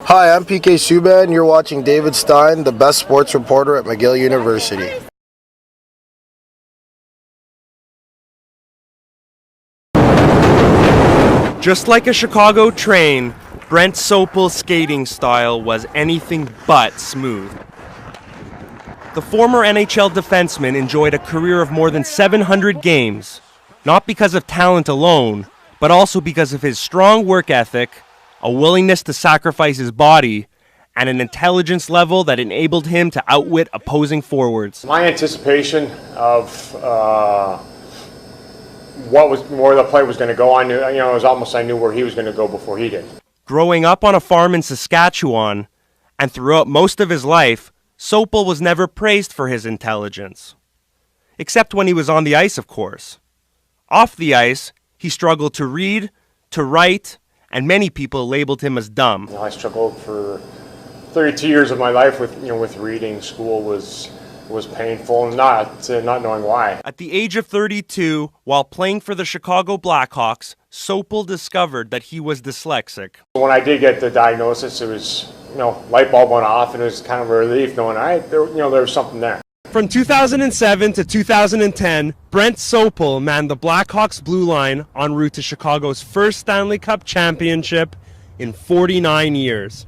Hi, I'm PK Subban, and you're watching David Stein, the best sports reporter at McGill University. Just like a Chicago train, Brent Sopel's skating style was anything but smooth. The former NHL defenseman enjoyed a career of more than 700 games, not because of talent alone, but also because of his strong work ethic, a willingness to sacrifice his body, and an intelligence level that enabled him to outwit opposing forwards. My anticipation of where the play was going to go, I knew, it was almost I knew where he was going to go before he did. Growing up on a farm in Saskatchewan, and throughout most of his life, Sopel was never praised for his intelligence. Except when he was on the ice, of course. Off the ice, he struggled to read, to write, and many people labeled him as dumb. I struggled for 32 years of my life with reading. School was painful, and not knowing why. At the age of 32, while playing for the Chicago Blackhawks, Sopel discovered that he was dyslexic. When I did get the diagnosis, it was, light bulb went off, and it was kind of a relief knowing there was something there. From 2007 to 2010, Brent Sopel manned the Blackhawks blue line en route to Chicago's first Stanley Cup championship in 49 years.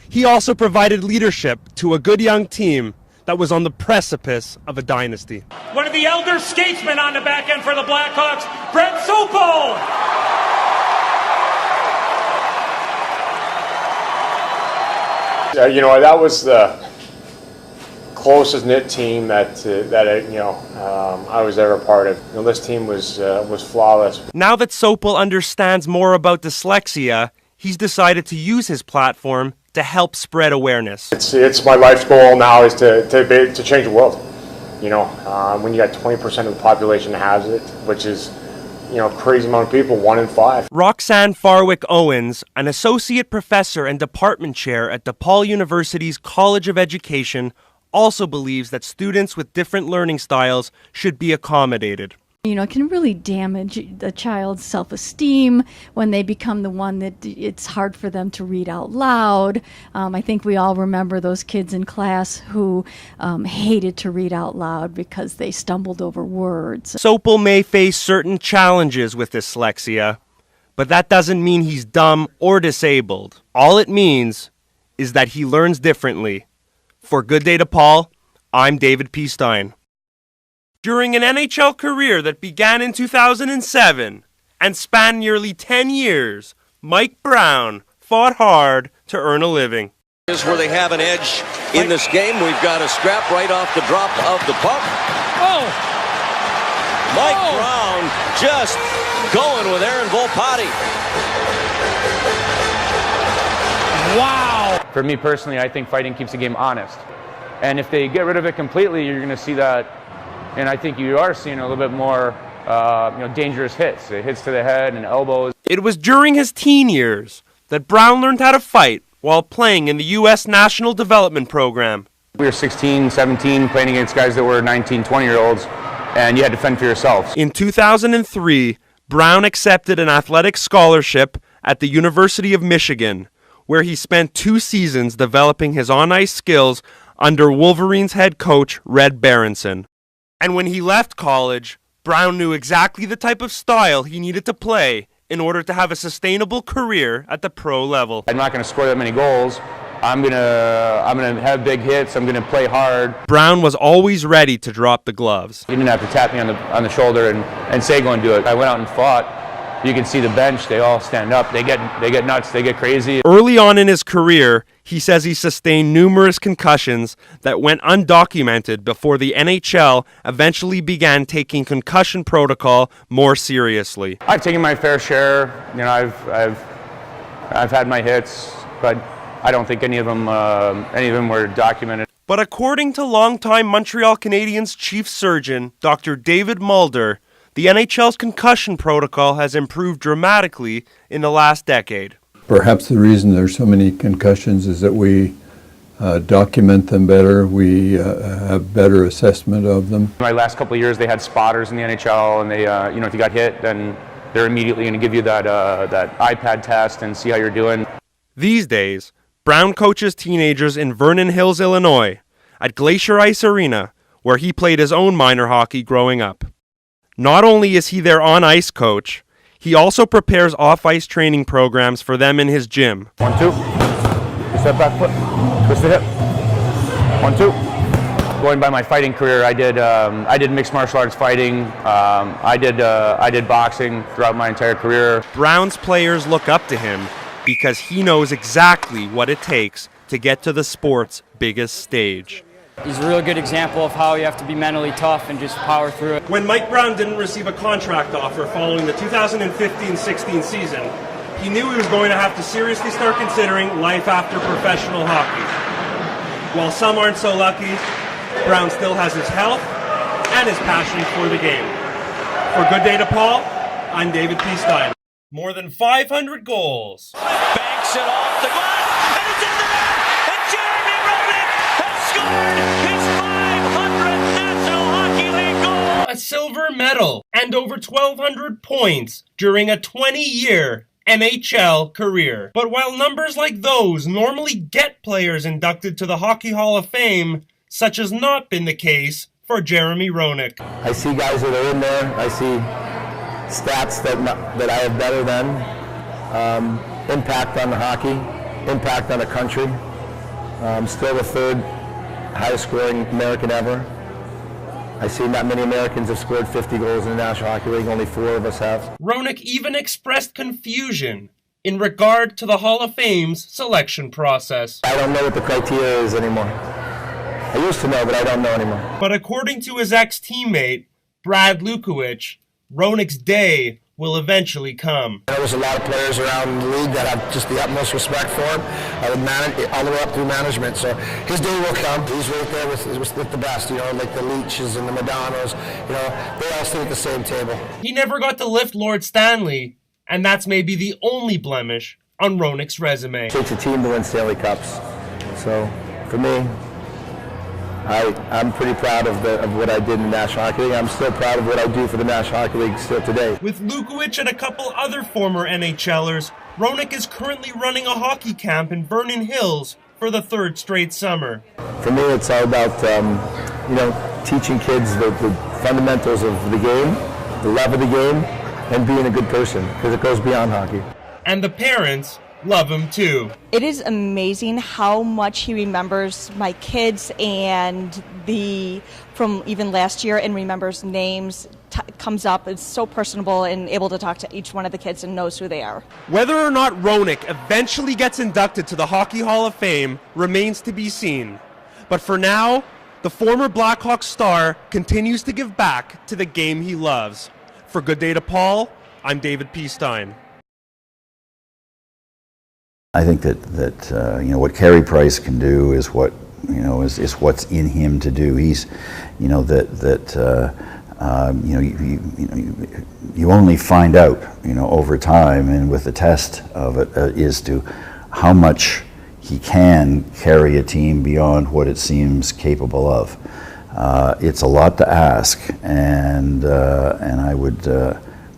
He also provided leadership to a good young team that was on the precipice of a dynasty. One of the elder statesmen on the back end for the Blackhawks, Brent Sopel! That was the closest knit team that I was ever part of. This team was flawless. Now that Sopel understands more about dyslexia, he's decided to use his platform to help spread awareness. It's my life's goal now is to change the world. When you got 20% of the population has it, which is crazy amount of people, 1 in 5. Roxanne Farwick Owens, an associate professor and department chair at DePaul University's College of Education, also believes that students with different learning styles should be accommodated. It can really damage a child's self-esteem when they become the one that it's hard for them to read out loud. I think we all remember those kids in class who hated to read out loud because they stumbled over words. Sopel may face certain challenges with dyslexia, but that doesn't mean he's dumb or disabled. All it means is that he learns differently. For Good Day DePaul, I'm David P. Stein. During an NHL career that began in 2007 and spanned nearly 10 years, Mike Brown fought hard to earn a living. Is where they have an edge in this game. We've got a scrap right off the drop of the puck. Oh! Mike Brown just going with Aaron Volpatti. Wow! For me personally, I think fighting keeps the game honest. And if they get rid of it completely, you're going to see that. And I think you are seeing a little bit more, dangerous hits. Hits to the head and elbows. It was during his teen years that Brown learned how to fight while playing in the U.S. National Development Program. We were 16, 17, playing against guys that were 19, 20-year-olds, and you had to fend for yourselves. In 2003, Brown accepted an athletic scholarship at the University of Michigan, where he spent 2 seasons developing his on-ice skills under Wolverines head coach Red Berenson. And when he left college, Brown knew exactly the type of style he needed to play in order to have a sustainable career at the pro level. I'm not going to score that many goals. I'm gonna have big hits. I'm gonna play hard. Brown was always ready to drop the gloves. He didn't have to tap me on the shoulder and say go and do it. I went out and fought. You can see the bench, they all stand up, they get nuts, they get crazy. Early on in his career, he says he sustained numerous concussions that went undocumented before the NHL eventually began taking concussion protocol more seriously. I've taken my fair share, I've had my hits, but I don't think any of them were documented. But according to longtime Montreal Canadiens chief surgeon, Dr. David Mulder, the NHL's concussion protocol has improved dramatically in the last decade. Perhaps the reason there's so many concussions is that we document them better, we have better assessment of them. My last couple of years they had spotters in the NHL, and they, if you got hit, then they're immediately going to give you that iPad test and see how you're doing. These days, Brown coaches teenagers in Vernon Hills, Illinois, at Glacier Ice Arena, where he played his own minor hockey growing up. Not only is he their on-ice coach, he also prepares off-ice training programs for them in his gym. 1, 2. Step back foot. Twist the hip. 1, 2. Going by my fighting career, I did mixed martial arts fighting. I did boxing throughout my entire career. Brown's players look up to him because he knows exactly what it takes to get to the sport's biggest stage. He's a real good example of how you have to be mentally tough and just power through it. When Mike Brown didn't receive a contract offer following the 2015-16 season, he knew he was going to have to seriously start considering life after professional hockey. While some aren't so lucky, Brown still has his health and his passion for the game. For Good Day to Paul, I'm David P. Stein. More than 500 goals. Banks it off the glass, and it's in the net, and Jeremy Roenick has scored his 500th National Hockey League goal. A silver medal and over 1,200 points during a 20-year NHL career. But while numbers like those normally get players inducted to the Hockey Hall of Fame, such has not been the case for Jeremy Roenick. I see guys that are in there. I see stats that I have better than. Impact on the hockey, impact on the country. Still the third highest scoring American ever. I see not many Americans have scored 50 goals in the National Hockey League. Only 4 of us have. Roenick even expressed confusion in regard to the Hall of Fame's selection process. I don't know what the criteria is anymore. I used to know, but I don't know anymore. But according to his ex-teammate, Brad Lukowich, Roenick's day will eventually come. There's a lot of players around the league that have just the utmost respect for him, all the way up through management. So his day will come. He's right there with the best, like the Leaches and the Madanos. They all sit at the same table. He never got to lift Lord Stanley, and that's maybe the only blemish on Roenick's resume. It takes a team to win Stanley Cups. So for me, I'm pretty proud of what I did in the National Hockey League. I'm still proud of what I do for the National Hockey League still today. With Lukowich and a couple other former NHLers, Roenick is currently running a hockey camp in Vernon Hills for the 3rd straight summer. For me, it's all about teaching kids the fundamentals of the game, the love of the game, and being a good person, because it goes beyond hockey. And the parents love him too. It is amazing how much he remembers my kids and from even last year, and remembers names, comes up, is so personable and able to talk to each one of the kids and knows who they are. Whether or not Roenick eventually gets inducted to the Hockey Hall of Fame remains to be seen. But for now, the former Blackhawks star continues to give back to the game he loves. For Good Day to Paul, I'm David P. Stein. I think that what Carey Price can do is what is what's in him to do. He's you only find out over time, and with the test of it is to how much he can carry a team beyond what it seems capable of. It's a lot to ask, and I would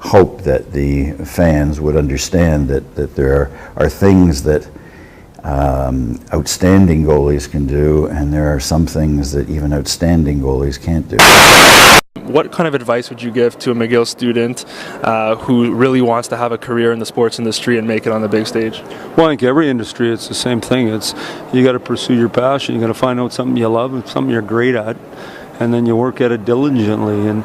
hope that the fans would understand that there are things that outstanding goalies can do, and there are some things that even outstanding goalies can't do. What kind of advice would you give to a McGill student who really wants to have a career in the sports industry and make it on the big stage? Well, I think every industry, it's the same thing. You got to pursue your passion. You got to find out something you love and something you're great at, and then you work at it diligently. And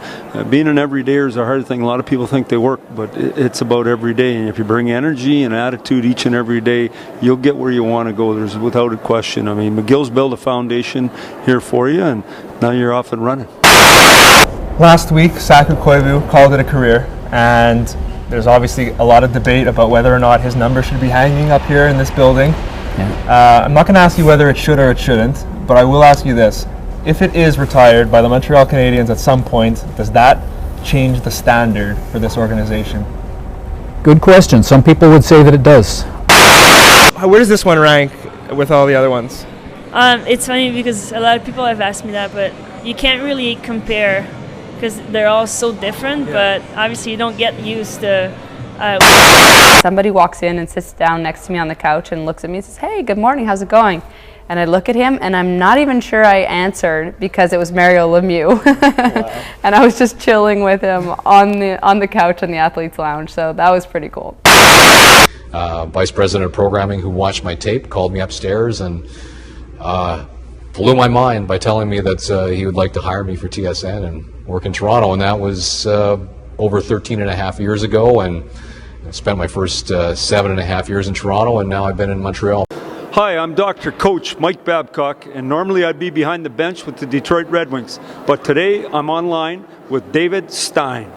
being an everydayer is a hard thing. A lot of people think they work, but it's about every day. And if you bring energy and attitude each and every day, you'll get where you want to go. There's without a question. I mean, McGill's built a foundation here for you, and now you're off and running. Last week, Saku Koivu called it a career, and there's obviously a lot of debate about whether or not his number should be hanging up here in this building. Yeah. I'm not going to ask you whether it should or it shouldn't, but I will ask you this. If it is retired by the Montreal Canadiens at some point, does that change the standard for this organization? Good question. Some people would say that it does. Where does this one rank with all the other ones? It's funny because a lot of people have asked me that, but you can't really compare because they're all so different. Yeah. But obviously you don't get used to Somebody walks in and sits down next to me on the couch and looks at me and says, "Hey, good morning, how's it going?" And I look at him and I'm not even sure I answered because it was Mario Lemieux. And I was just chilling with him on the couch in the athletes lounge, so that was pretty cool. Vice President of Programming who watched my tape called me upstairs and blew my mind by telling me that he would like to hire me for TSN and work in Toronto, and that was over 13 and a half years ago, and I spent my first 7.5 years in Toronto, and now I've been in Montreal. Hi, I'm Dr. Coach Mike Babcock, and normally I'd be behind the bench with the Detroit Red Wings, but today I'm online with David Stein.